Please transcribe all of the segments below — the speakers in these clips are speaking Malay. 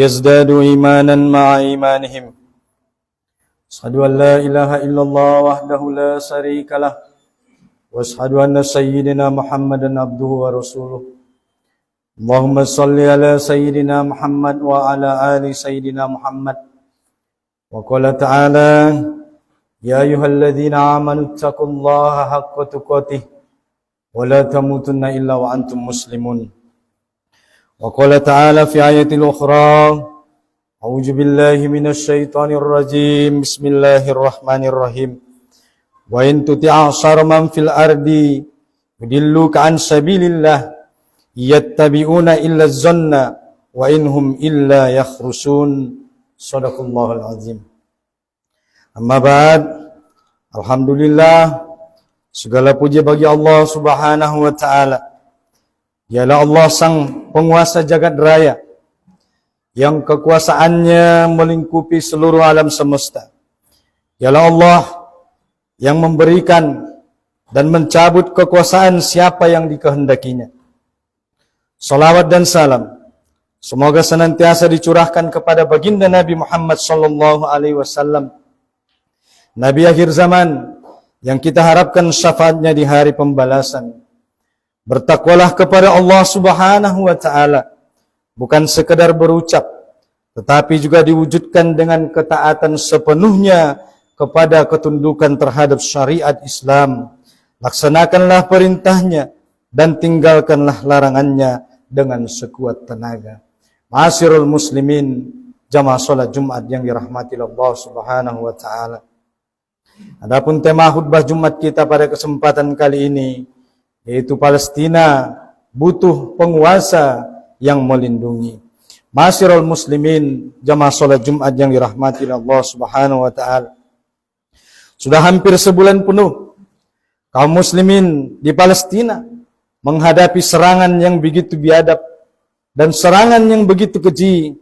يزدادوا إيمانا مع إيمانهم. أشهد أن لا إله إلا الله وحده لا شريك له وأشهد أن سيدنا محمدا عبده ورسوله. اللهم صل على سيدنا محمد وعلى آل سيدنا محمد. وقال تعالى: يا أيها الذين آمنوا اتقوا الله حق تقاته ولا تموتن إلا وأنتم مسلمون. وقال تعالى في آية أخرى: أعوذ بالله من الشيطان الرجيم بسم الله الرحمن الرحيم وإن تطع أكثر من في الأرض يضلوك عن سبيل الله يتبعون إلا الظن وإن هم إلا يخرصون. Shadaqallahul azim. Amma ba'd. Alhamdulillah, segala puji bagi Allah Subhanahu wa taala. Dialah Allah sang penguasa jagat raya yang kekuasaannya melingkupi seluruh alam semesta. Dialah Allah yang memberikan dan mencabut kekuasaan siapa yang dikehendakinya. Salawat dan salam semoga senantiasa dicurahkan kepada baginda Nabi Muhammad sallallahu alaihi wasallam, Nabi akhir zaman yang kita harapkan syafaatnya di hari pembalasan. Bertakwalah kepada Allah Subhanahu wa taala, bukan sekedar berucap, tetapi juga diwujudkan dengan ketaatan sepenuhnya kepada ketundukan terhadap syariat Islam. Laksanakanlah perintahnya dan tinggalkanlah larangannya dengan sekuat tenaga. Ma'asyiral muslimin, jamaah salat Jumat yang dirahmati Allah Subhanahu wa taala. Adapun tema khutbah Jumat kita pada kesempatan kali ini yaitu Palestina butuh penguasa yang melindungi. Ma'asyiral muslimin, jamaah salat Jumat yang dirahmati Allah Subhanahu wa taala. Sudah hampir sebulan penuh kaum muslimin di Palestina menghadapi serangan yang begitu biadab dan serangan yang begitu keji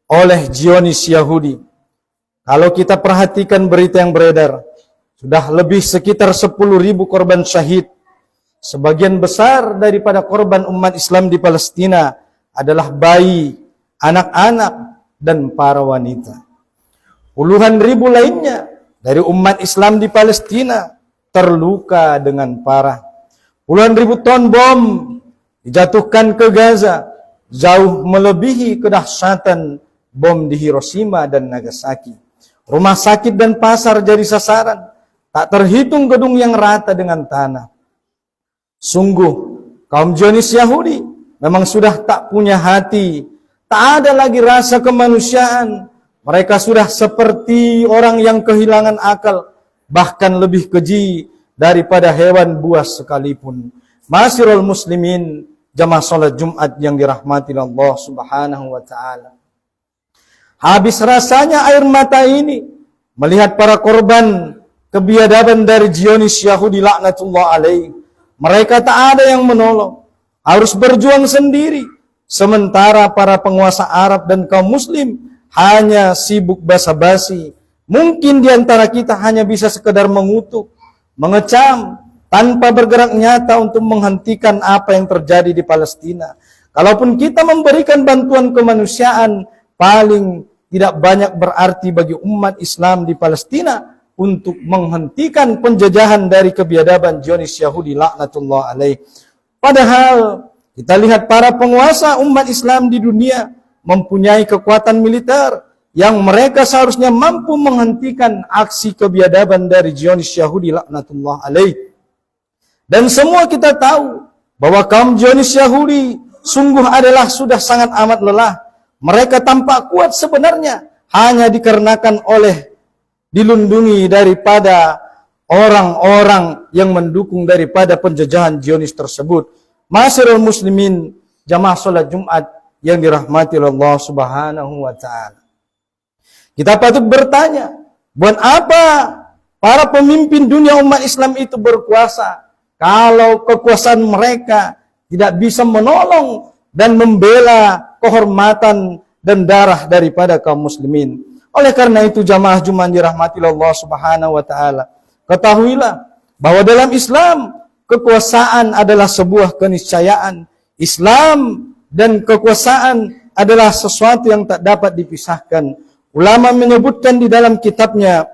oleh Zionis Yahudi. Kalau kita perhatikan berita yang beredar, sudah lebih sekitar 10.000 korban syahid. Sebagian besar daripada korban umat Islam di Palestina adalah bayi, anak-anak, dan para wanita. Puluhan ribu lainnya dari umat Islam di Palestina terluka dengan parah. Puluhan ribu ton bom dijatuhkan ke Gaza, jauh melebihi kedahsyatan bom di Hiroshima dan Nagasaki. Rumah sakit dan pasar jadi sasaran, tak terhitung gedung yang rata dengan tanah. Sungguh, kaum Zionis Yahudi memang sudah tak punya hati, tak ada lagi rasa kemanusiaan. Mereka sudah seperti orang yang kehilangan akal, bahkan lebih keji daripada hewan buas sekalipun. Ma'asyiral muslimin, jamaah salat Jumat yang dirahmati Allah Subhanahu wa taala. Habis rasanya air mata ini melihat para korban kebiadaban dari Zionis Yahudi laknatullah alaih. Mereka tak ada yang menolong, harus berjuang sendiri. Sementara para penguasa Arab dan kaum muslim hanya sibuk basa-basi. Mungkin di antara kita hanya bisa sekedar mengutuk, mengecam, tanpa bergerak nyata untuk menghentikan apa yang terjadi di Palestina. Kalaupun kita memberikan bantuan kemanusiaan, paling tidak banyak berarti bagi umat Islam di Palestina untuk menghentikan penjajahan dari kebiadaban Zionis Yahudi laknatullah alaih. Padahal kita lihat para penguasa umat Islam di dunia mempunyai kekuatan militer yang mereka seharusnya mampu menghentikan aksi kebiadaban dari Zionis Yahudi laknatullah alaih. Dan semua kita tahu bahwa kaum Zionis Yahudi sungguh adalah sudah sangat amat lelah. Mereka tampak kuat sebenarnya hanya dikarenakan oleh dilindungi daripada orang-orang yang mendukung daripada penjajahan Zionis tersebut. Ma'asyiral muslimin, jamaah salat Jumat yang dirahmati Allah Subhanahu wa taala. Kita patut bertanya, buat apa para pemimpin dunia umat Islam itu berkuasa kalau kekuasaan mereka tidak bisa menolong dan membela kehormatan dan darah daripada kaum muslimin? Oleh karena itu, jamaah Jumat dirahmati Allah Subhanahu wa taala, ketahuilah bahwa dalam Islam kekuasaan adalah sebuah keniscayaan. Islam dan kekuasaan adalah sesuatu yang tak dapat dipisahkan. Ulama menyebutkan di dalam kitabnya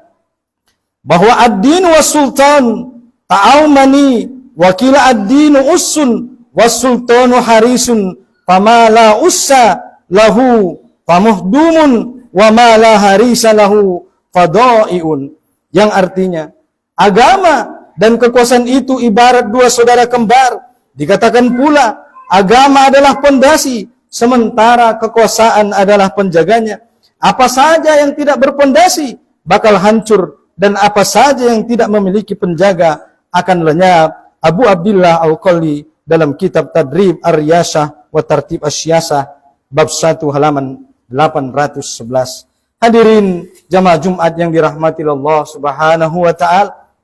bahwa ad-din was sultan ta'awmani wa kila ad-dinu ussun was sultanu harisun fama la ussa lahu famuhdumun wa ma la harisa lahu fadaiun. Yang artinya, agama dan kekuasaan itu ibarat dua saudara kembar. Dikatakan pula, agama adalah pondasi, sementara kekuasaan adalah penjaganya. Apa saja yang tidak berpondasi bakal hancur, dan apa saja yang tidak memiliki penjaga akan lenyap. Abu Abdillah Al-Qalli dalam kitab Tadrib Ar-Riyasah wa Tartib Asy-Syiyasah bab 1 halaman 811. Hadirin jamaah Jumat yang dirahmati Allah Subhanahu wa taala,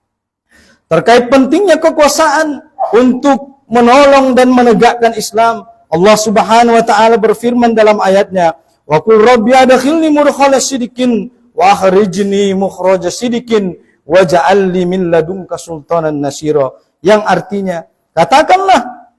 terkait pentingnya kekuasaan untuk menolong dan menegakkan Islam, Allah Subhanahu wa taala berfirman dalam ayatnya, "Wa qul rabbi adkhilni mudkhala sidqin wa akhrijni mukhraja sidqin waj'al li min ladunka sultanan nasira." Yang artinya, katakanlah,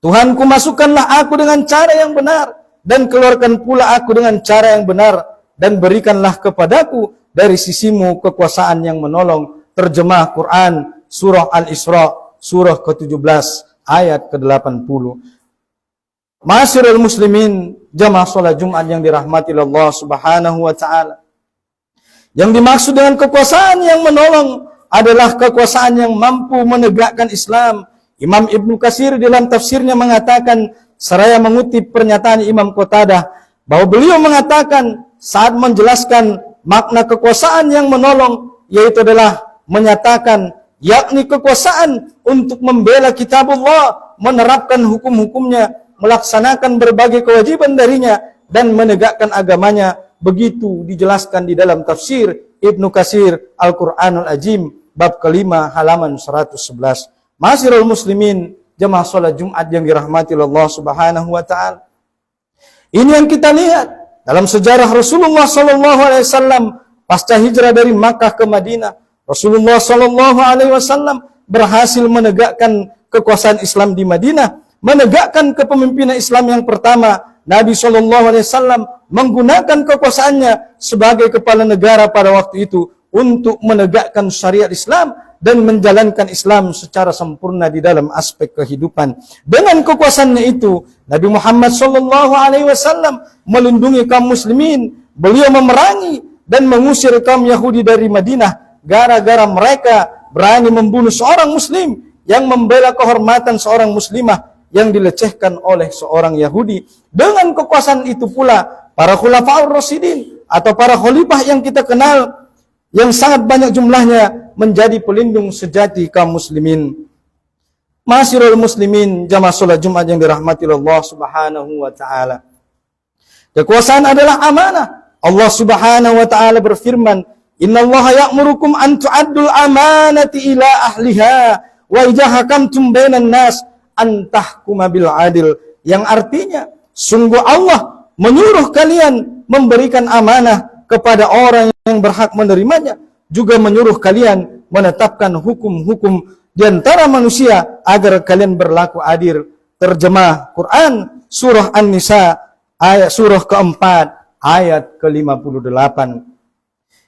Tuhanku, masukkanlah aku dengan cara yang benar dan keluarkan pula aku dengan cara yang benar, dan berikanlah kepadaku dari sisimu kekuasaan yang menolong. Terjemah Quran surah Al-Isra surah ke-17 ayat ke-80. Ma'asyiral muslimin, jamaah salat Jumat yang dirahmati Allah Subhanahu wa taala. Yang dimaksud dengan kekuasaan yang menolong adalah kekuasaan yang mampu menegakkan Islam. Imam Ibnu Katsir dalam tafsirnya mengatakan, seraya mengutip pernyataan Imam Qatadah, bahwa beliau mengatakan saat menjelaskan makna kekuasaan yang menolong, yaitu adalah menyatakan, yakni kekuasaan untuk membela kitabullah, menerapkan hukum-hukumnya, melaksanakan berbagai kewajiban darinya, dan menegakkan agamanya. Begitu dijelaskan di dalam tafsir Ibnu Katsir Al-Quranul Azim bab kelima halaman 111. Ma'asyiral muslimin, jamaah salat Jumat yang dirahmati Allah Subhanahu wa taala. Ini yang kita lihat dalam sejarah Rasulullah sallallahu alaihi wasallam pasca hijrah dari Makkah ke Madinah. Rasulullah sallallahu alaihi wasallam berhasil menegakkan kekuasaan Islam di Madinah, menegakkan kepemimpinan Islam yang pertama. Nabi sallallahu alaihi wasallam menggunakan kekuasaannya sebagai kepala negara pada waktu itu untuk menegakkan syariat Islam dan menjalankan Islam secara sempurna di dalam aspek kehidupan. Dengan kekuasaannya itu, Nabi Muhammad sallallahu alaihi wasallam melindungi kaum muslimin. Beliau memerangi dan mengusir kaum Yahudi dari Madinah gara-gara mereka berani membunuh seorang muslim yang membela kehormatan seorang muslimah yang dilecehkan oleh seorang Yahudi. Dengan kekuasaan itu pula, para khulafaur rasyidin atau para khalifah yang kita kenal, yang sangat banyak jumlahnya, menjadi pelindung sejati kaum muslimin. Ma'asyiral muslimin, jamaah salat Jumat yang dirahmati Allah Subhanahu wa taala. Kekuasaan adalah amanah. Allah Subhanahu wa taala berfirman, "Innallaha ya'murukum an tu'addul amanati ila ahliha wa idza hakamtum bainan nas an tahkuma bil adil." Yang artinya, sungguh Allah menyuruh kalian memberikan amanah kepada orang yang berhak menerimanya, juga menyuruh kalian menetapkan hukum-hukum di antara manusia agar kalian berlaku adil. Terjemah Quran surah An-Nisa ayat surah keempat ayat ke-58.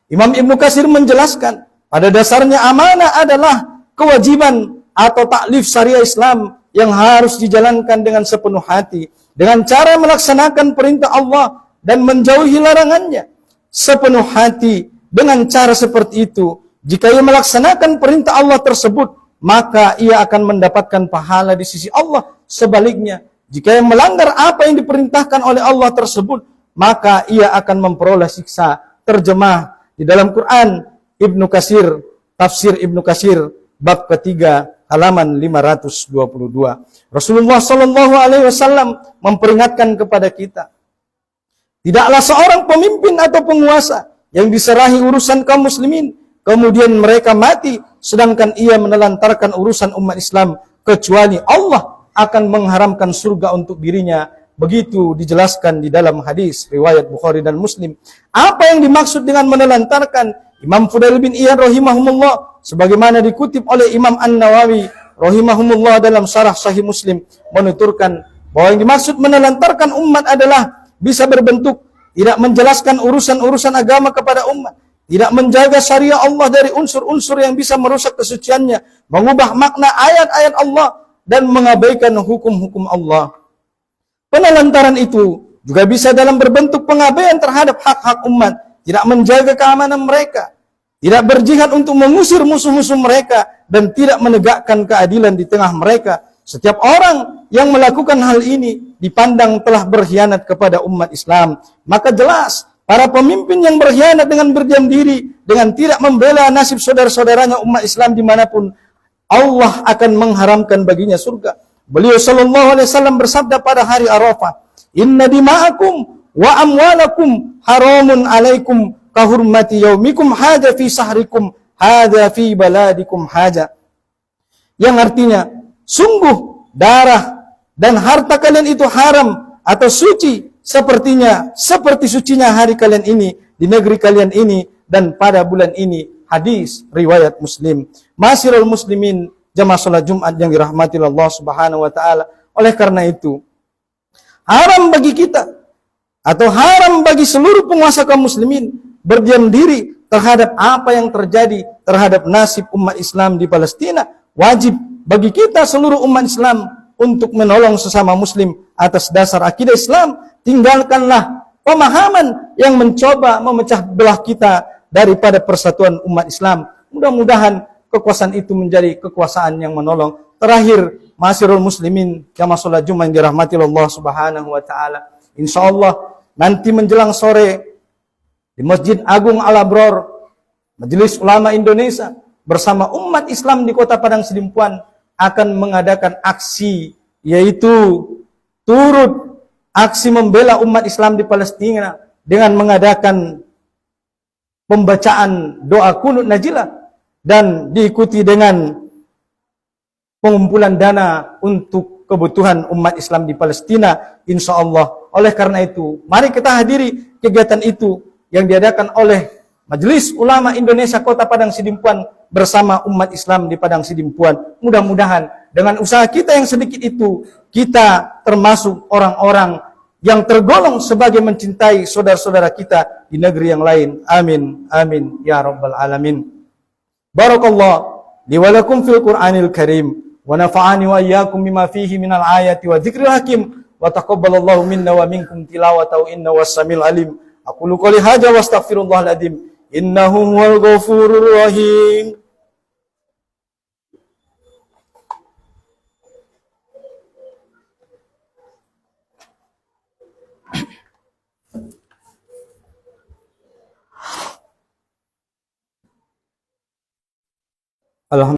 Imam Ibnu Katsir menjelaskan, pada dasarnya amanah adalah kewajiban atau taklif syariah Islam yang harus dijalankan dengan sepenuh hati, dengan cara melaksanakan perintah Allah dan menjauhi larangannya sepenuh hati. Dengan cara seperti itu, jika ia melaksanakan perintah Allah tersebut, maka ia akan mendapatkan pahala di sisi Allah. Sebaliknya, jika ia melanggar apa yang diperintahkan oleh Allah tersebut, maka ia akan memperoleh siksa. Terjemah di dalam Quran Ibnu Katsir, tafsir Ibnu Katsir bab ketiga halaman 522. Rasulullah sallallahu alaihi wasallam memperingatkan kepada kita, tidaklah seorang pemimpin atau penguasa yang diserahi urusan kaum muslimin, kemudian mereka mati, sedangkan ia menelantarkan urusan umat Islam, kecuali Allah akan mengharamkan surga untuk dirinya. Begitu dijelaskan di dalam hadis riwayat Bukhari dan Muslim. Apa yang dimaksud dengan menelantarkan? Imam Fudail bin Iyad rahimahumullah, sebagaimana dikutip oleh Imam An-Nawawi rahimahumullah dalam syarah Sahih Muslim, menuturkan bahwa yang dimaksud menelantarkan umat adalah bisa berbentuk, tidak menjelaskan urusan-urusan agama kepada umat, tidak menjaga syariat Allah dari unsur-unsur yang bisa merusak kesuciannya, mengubah makna ayat-ayat Allah, dan mengabaikan hukum-hukum Allah. Penelantaran itu juga bisa dalam berbentuk pengabaian terhadap hak-hak umat, tidak menjaga keamanan mereka, tidak berjihad untuk mengusir musuh-musuh mereka, dan tidak menegakkan keadilan di tengah mereka. Setiap orang yang melakukan hal ini dipandang telah berkhianat kepada umat Islam. Maka jelas, para pemimpin yang berkhianat dengan berdiam diri, dengan tidak membela nasib saudara-saudaranya umat Islam dimanapun, Allah akan mengharamkan baginya surga. Beliau sallallahu alaihi wasallam bersabda pada hari Arafah, "Inna dima'akum wa amwalakum haramun alaikum kahurmati yaumikum hadza fi sahrikum hadza fi baladikum hadza." Yang artinya, sungguh darah dan harta kalian itu haram atau suci seperti sucinya hari kalian ini di negeri kalian ini dan pada bulan ini. Hadis riwayat Muslim. Masirul muslimin, jamaah salat Jumat yang dirahmati Allah Subhanahu wa taala. Oleh karena itu, haram bagi kita atau haram bagi seluruh penguasa kaum muslimin berdiam diri terhadap apa yang terjadi terhadap nasib umat Islam di Palestina. Wajib bagi kita seluruh umat Islam untuk menolong sesama muslim atas dasar akidah Islam. Tinggalkanlah pemahaman yang mencoba memecah belah kita daripada persatuan umat Islam. Mudah-mudahan kekuasaan itu menjadi kekuasaan yang menolong. Terakhir, masyarul muslimin jamaah salat Jumat yang dirahmati Allah Subhanahu wa taala. Insyaallah nanti menjelang sore di Masjid Agung Al-Abror, Majelis Ulama Indonesia bersama umat Islam di Kota Padang Sidimpuan akan mengadakan aksi, yaitu turut aksi membela umat Islam di Palestina dengan mengadakan pembacaan doa kunut najilah dan diikuti dengan pengumpulan dana untuk kebutuhan umat Islam di Palestina, insyaallah. Oleh karena itu, mari kita hadiri kegiatan itu yang diadakan oleh Majelis Ulama Indonesia Kota Padang Sidimpuan bersama umat Islam di Padang Sidimpuan. Mudah-mudahan dengan usaha kita yang sedikit itu, kita termasuk orang-orang yang tergolong sebagai mencintai saudara-saudara kita di negeri yang lain. Amin, amin, ya rabbal alamin. Barakallah li wa lakum fil Qur'anil Karim wa nafa'ani wa iyyakum bima fihi minal ayati wa dzikril hakim wa taqabbalallahu minna wa minkum tilawatahu innahu was-sami'ul alim. Aqulu qouli hadza wa astaghfirullahal adzim innahu huwal ghafurur rahim. Alhamdulillah.